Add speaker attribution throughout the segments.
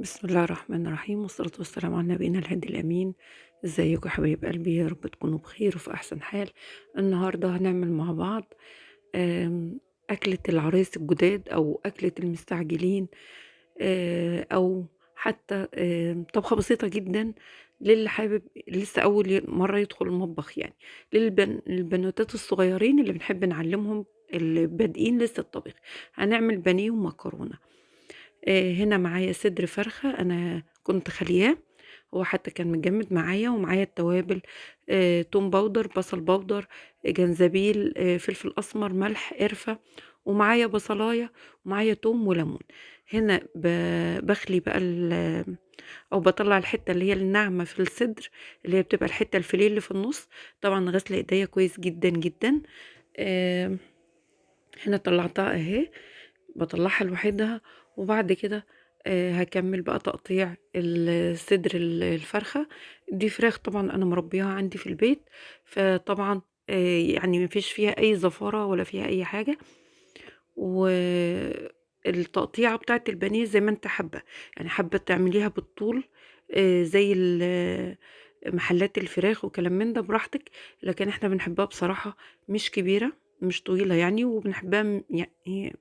Speaker 1: بسم الله الرحمن الرحيم والصلاة والسلام على نبينا الهادي الأمين. ازيكم يا حبايب قلبي؟ يا رب تكونوا بخير وفي أحسن حال. النهاردة هنعمل مع بعض أكلة العرايس الجداد أو أكلة المستعجلين، أو حتى طبخة بسيطة جدا للي حابب لسه أول مرة يدخل المطبخ، يعني للبنوتات الصغيرين اللي بنحب نعلمهم، اللي بادئين لسه الطبيخ. هنعمل بانيه ومكرونة. هنا معايا صدر فرخة أنا كنت خالياه، هو حتى كان متجمد معايا، ومعايا التوابل: توم باودر، بصل باودر، جنزبيل، فلفل أسمر، ملح، قرفة، ومعايا بصلاية، ومعايا توم وليمون. هنا بخلي بقى أو بطلع الحتة اللي هي الناعمة في الصدر، اللي هي بتبقى الحتة الفيليه اللي في النص. طبعا غسل ايديا كويس جدا جدا. آه، هنا طلعتها اهي، بطلعها لوحدها. وبعد كده هكمل بقى تقطيع صدر الفرخة. دي فراخ طبعا انا مربيها عندي في البيت، فطبعا يعني مفيش فيها اي زفارة ولا فيها اي حاجة. والتقطيعة بتاعت البانيه زي ما انت حابة، يعني حابة تعمليها بالطول زي محلات الفراخ وكلام من ده، براحتك. لكن احنا بنحبها بصراحة مش كبيرة، مش طويلة يعني، وبنحبها يعني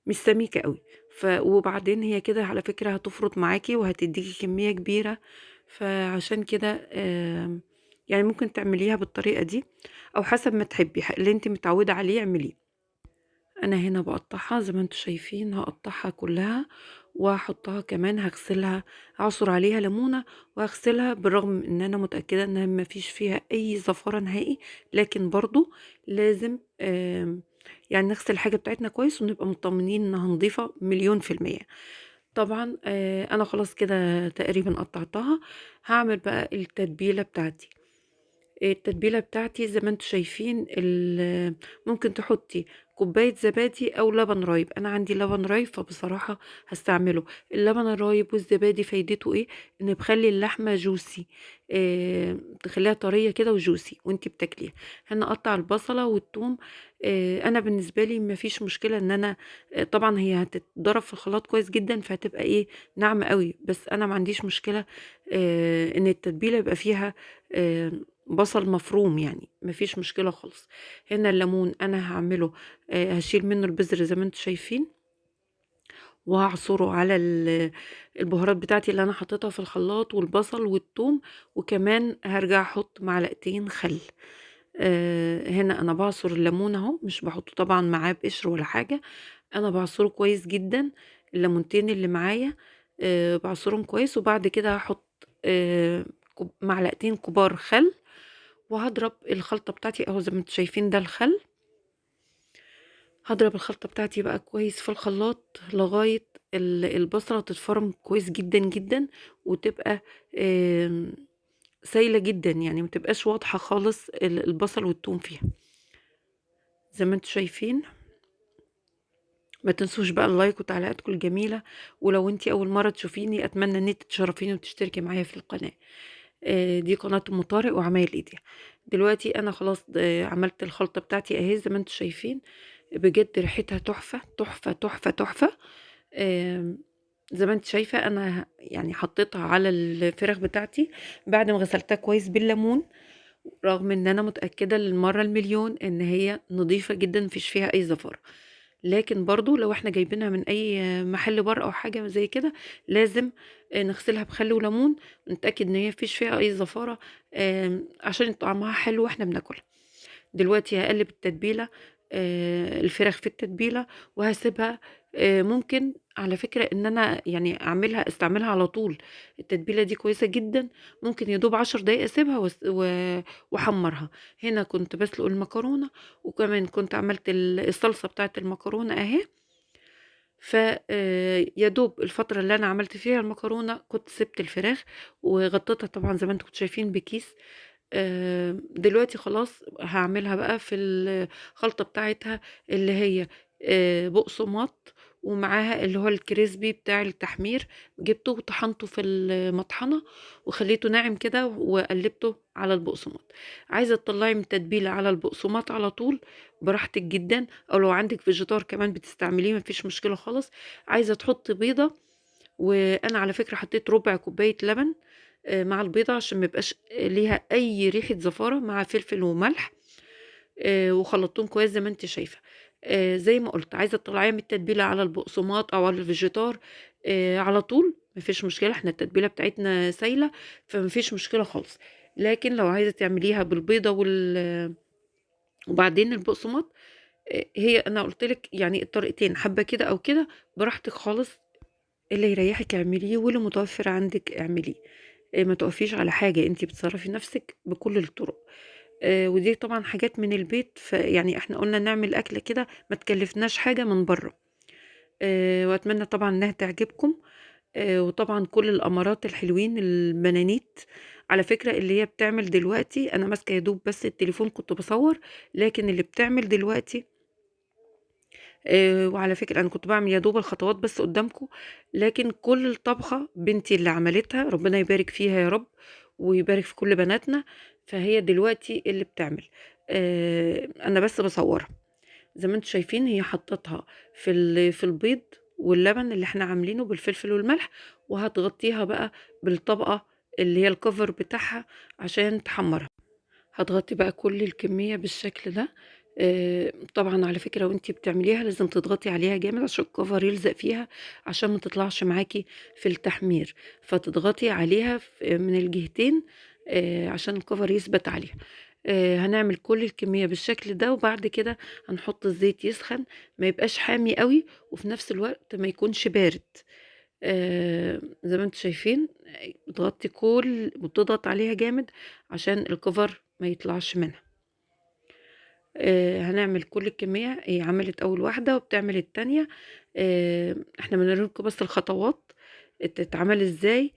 Speaker 1: مش سميكة قوي. وبعدين هي كده على فكرة هتفرط معاكي وهتديكي كمية كبيرة. فعشان كده يعني ممكن تعمليها بالطريقة دي، او حسب ما تحبي اللي انت متعودة عليه اعمليه. انا هنا بقطعها زي ما انتم شايفين، هقطعها كلها وهحطها كمان، هغسلها، هعصر عليها ليمونة وهغسلها، بالرغم ان انا متأكدة انها ما فيش فيها اي زفارة نهائي. لكن برضو لازم يعني نغسل الحاجة بتاعتنا كويس ونبقى مطمنين انها نظيفة مليون في المية. طبعا انا خلاص كده تقريبا قطعتها. هعمل بقى التتبيلة بتاعتي. التتبيلة بتاعتي زي ما انتم شايفين، ممكن تحطي كوباية زبادي او لبن رايب. انا عندي لبن رايب فبصراحة هستعمله. اللبن الرايب والزبادي فايدته ايه؟ ان بخلي اللحمة جوسي، تخليها طرية كده وجوسي وانتي بتاكليها. هنا اقطع البصلة والثوم. انا بالنسبة لي مفيش مشكلة ان انا طبعا هي هتتضرب في الخلاط كويس جدا، فهتبقى ايه، ناعمة قوي. بس انا ما عنديش مشكلة ان التتبيلة يبقى فيها بصل مفروم، يعني مفيش مشكلة خالص. هنا الليمون انا هعمله، هشيل منه البذر زي ما انتم شايفين، وهعصره على البهارات بتاعتي اللي انا حطيتها في الخلاط، والبصل والثوم. وكمان هرجع احط معلقتين خل. هنا انا بعصر الليمون اهو، مش بحطه طبعا معاه بقشر ولا حاجة، انا بعصره كويس جدا. الليمونتين اللي معايا بعصرهم كويس، وبعد كده هحط معلقتين كبار خل، وهضرب الخلطة بتاعتي اهو زي ما انتم شايفين، ده الخل. هضرب الخلطة بتاعتي بقى كويس في الخلاط لغاية البصلة تتفرم كويس جدا جدا، وتبقى آم، سايلة جدا، يعني متبقاش واضحة خالص البصل والثوم فيها زي ما انتم شايفين. ما تنسوش بقى اللايك وتعليقاتكم الجميلة. ولو انتي اول مرة تشوفيني اتمنى ان انت تشرفيني وتشتركي معايا في القناة. دي قناة ام طارق وعمايل ايديها. دلوقتي انا خلاص عملت الخلطة بتاعتي اهي زي ما انتم شايفين، بجد ريحتها تحفة تحفة تحفة تحفة. آم، زي ما انت شايفة انا يعني حطيتها على الفراخ بتاعتي بعد ما غسلتها كويس بالليمون، رغم ان انا متأكدة للمرة المليون ان هي نظيفة جدا مفيش فيها اي زفارة. لكن برضو لو احنا جايبينها من اي محل بر او حاجة زي كده، لازم نغسلها بخل وليمون، نتأكد ان هي مفيش فيها اي زفارة، عشان طعمها حلو واحنا بناكلها. دلوقتي هقلب التتبيلة، الفراخ في التتبيلة، وهسيبها. ممكن على فكرة ان انا يعني استعملها على طول. التتبيلة دي كويسة جدا، ممكن يدوب 10 دقايق اسيبها واحمرها. هنا كنت بسلق المكرونة، وكمان كنت عملت الصلصة بتاعت المكرونة اهي. ف يا دوب الفترة اللي انا عملت فيها المكرونة كنت سبت الفراخ وغطيتها طبعا زي ما انتم كنتوا شايفين بكيس. دلوقتي خلاص هعملها بقى في الخلطة بتاعتها، اللي هي بقسماط، ومعاها اللي هو الكريسبي بتاع التحمير. جبته وطحنته في المطحنة وخليته ناعم كده وقلبته على البقسماط. عايزة تطلعي من التتبيلة على البقسماط على طول براحتك جدا، او لو عندك فيجيتار كمان بتستعمليه مفيش مشكلة خالص. عايزة تحطي بيضة وانا على فكره حطيت ربع كوبايه لبن مع البيضه عشان ما يبقاش ليها اي ريحه زفاره، مع فلفل وملح، وخلطتهم كويس زي ما انت شايفه. زي ما قلت، عايزه تطلعيها من التتبيله على البقسماط او على الفيجيتار على طول مفيش مشكله، احنا التتبيله بتاعتنا سايله فمفيش مشكله خالص. لكن لو عايزه تعمليها بالبيضه وبعدين البقسماط، هي انا قلت لك يعني الطريقتين، حابه كده او كده براحتك خالص، اللي يريحك اعمليه واللي متوفر عندك اعمليه. ما تقفيش على حاجه، انت بتصرفي نفسك بكل الطرق. ودي طبعا حاجات من البيت، فيعني احنا قلنا نعمل اكله كده ما تكلفناش حاجه من بره. واتمنى طبعا انها تعجبكم. وطبعا كل الامارات الحلوين البنانيت، على فكره اللي هي بتعمل دلوقتي، انا ماسكه يا دوب بس التليفون كنت بصور، لكن اللي بتعمل دلوقتي وعلى فكرة أنا كنت باعمل يا دوب الخطوات بس قدامكم، لكن كل الطبخة بنتي اللي عملتها، ربنا يبارك فيها يا رب ويبارك في كل بناتنا. فهي دلوقتي اللي بتعمل، أنا بس بصورها. زي ما انتم شايفين هي حطتها في البيض واللبن اللي احنا عاملينه بالفلفل والملح، وهتغطيها بقى بالطبقة اللي هي الكفر بتاعها عشان تحمرها. هتغطي بقى كل الكمية بالشكل ده. طبعا على فكرة وانتي بتعمليها لازم تضغطي عليها جامد عشان الكفر يلزق فيها، عشان ما تطلعش معاكي في التحمير، فتضغطي عليها من الجهتين عشان الكفر يثبت عليها. هنعمل كل الكمية بالشكل ده، وبعد كده هنحط الزيت يسخن، ما يبقاش حامي قوي وفي نفس الوقت ما يكونش بارد. زي ما انتم شايفين بتغطي بتضغط عليها جامد عشان الكفر ما يطلعش منها. هنعمل كل الكمية، هي عملت أول واحدة وبتعمل التانية. احنا بنوريكم بس الخطوات تتعمل ازاي،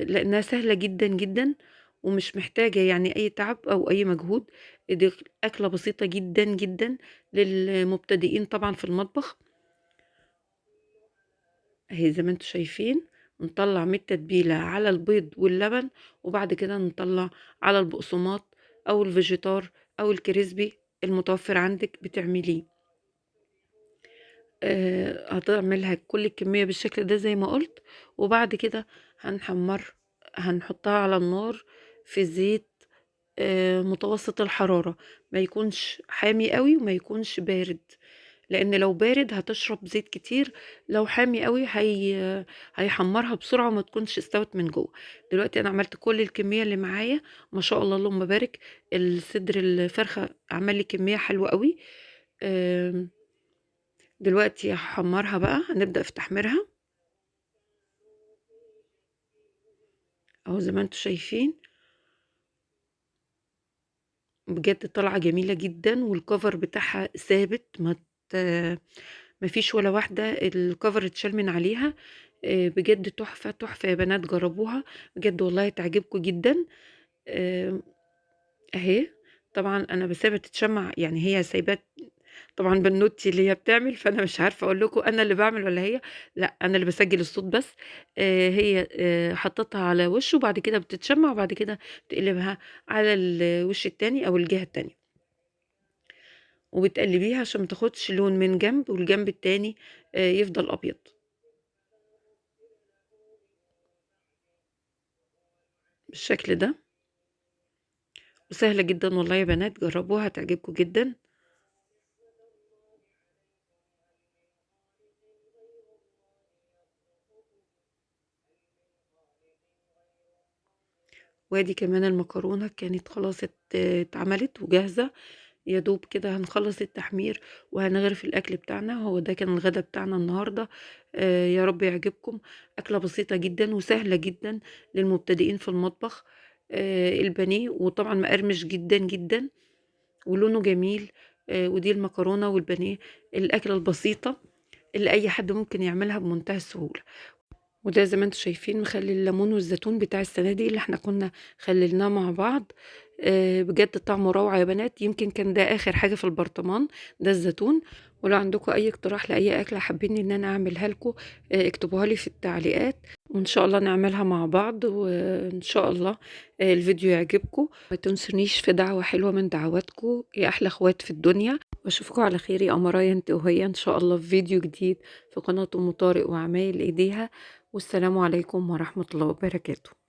Speaker 1: لأنها سهلة جدا جدا ومش محتاجة يعني أي تعب أو أي مجهود. دي أكلة بسيطة جدا جدا للمبتدئين طبعا في المطبخ. اهي زي ما انتم شايفين، نطلع من التتبيلة على البيض واللبن، وبعد كده نطلع على البقسماط او الفيجيتار او الكريسبي المتوفر عندك بتعمليه. هتعملها كل الكمية بالشكل ده زي ما قلت، وبعد كده هنحطها على النار في زيت متوسط الحرارة، ما يكونش حامي قوي وما يكونش بارد، لان لو بارد هتشرب زيت كتير، لو حامي قوي هيحمرها بسرعه وما تكونش استوت من جوه. دلوقتي انا عملت كل الكميه اللي معايا، ما شاء الله اللهم بارك. الصدر الفرخه عمل لي كميه حلوه قوي. آم، دلوقتي هحمرها بقى، هنبدا في تحميرها اهو زي ما انتم شايفين. بجد طالعه جميله جدا، والكفر بتاعها ثابت، مفيش ولا واحدة الكفر اتشال من عليها. بجد تحفة تحفة يا بنات، جربوها بجد والله تعجبكم جدا. آه، اهي طبعا انا بسيبها تتشمع، يعني هي سايبات طبعا بنوتي اللي هي بتعمل، فانا مش عارفه اقول لكم انا اللي بعمل ولا هي. لا انا اللي بسجل الصوت بس. هي حطيتها على وش وبعد كده بتتشمع، وبعد كده بتقلبها على الوش التاني او الجهه التانية، وبتقلبيها عشان ما تاخدش لون من جنب والجنب التاني يفضل ابيض بالشكل ده. وسهلة جدا والله يا بنات، جربوها هتعجبكم جدا. وادي كمان المكرونة كانت خلاص اتعملت وجاهزة، يا دوب كده هنخلص التحمير وهنغرف الأكل بتاعنا. هو ده كان الغدا بتاعنا النهاردة. يا رب يعجبكم. أكلة بسيطة جدا وسهلة جدا للمبتدئين في المطبخ. البانيه وطبعا مقرمش جدا جدا ولونه جميل. ودي المكرونة والبانيه، الأكلة البسيطة اللي أي حد ممكن يعملها بمنتهى السهولة. وده زي ما انتم شايفين مخلي الليمون والزيتون بتاع السنة دي اللي احنا كنا خللناه مع بعض. بجد طعمه روعة يا بنات، يمكن كان ده اخر حاجة في البرطمان، ده الزيتون. ولو عندكم اي اقتراح لاي اكلة حابين ان انا اعملها لكم، اكتبوها لي في التعليقات، وان شاء الله نعملها مع بعض، وان شاء الله الفيديو يعجبكم. ما تنسونيش في دعوة حلوة من دعواتكم يا احلى اخوات في الدنيا، واشوفكم على خير يا قمرايا انت وهي ان شاء الله في فيديو جديد في قناة ام طارق وعمايل ايديها. والسلام عليكم ورحمة الله وبركاته.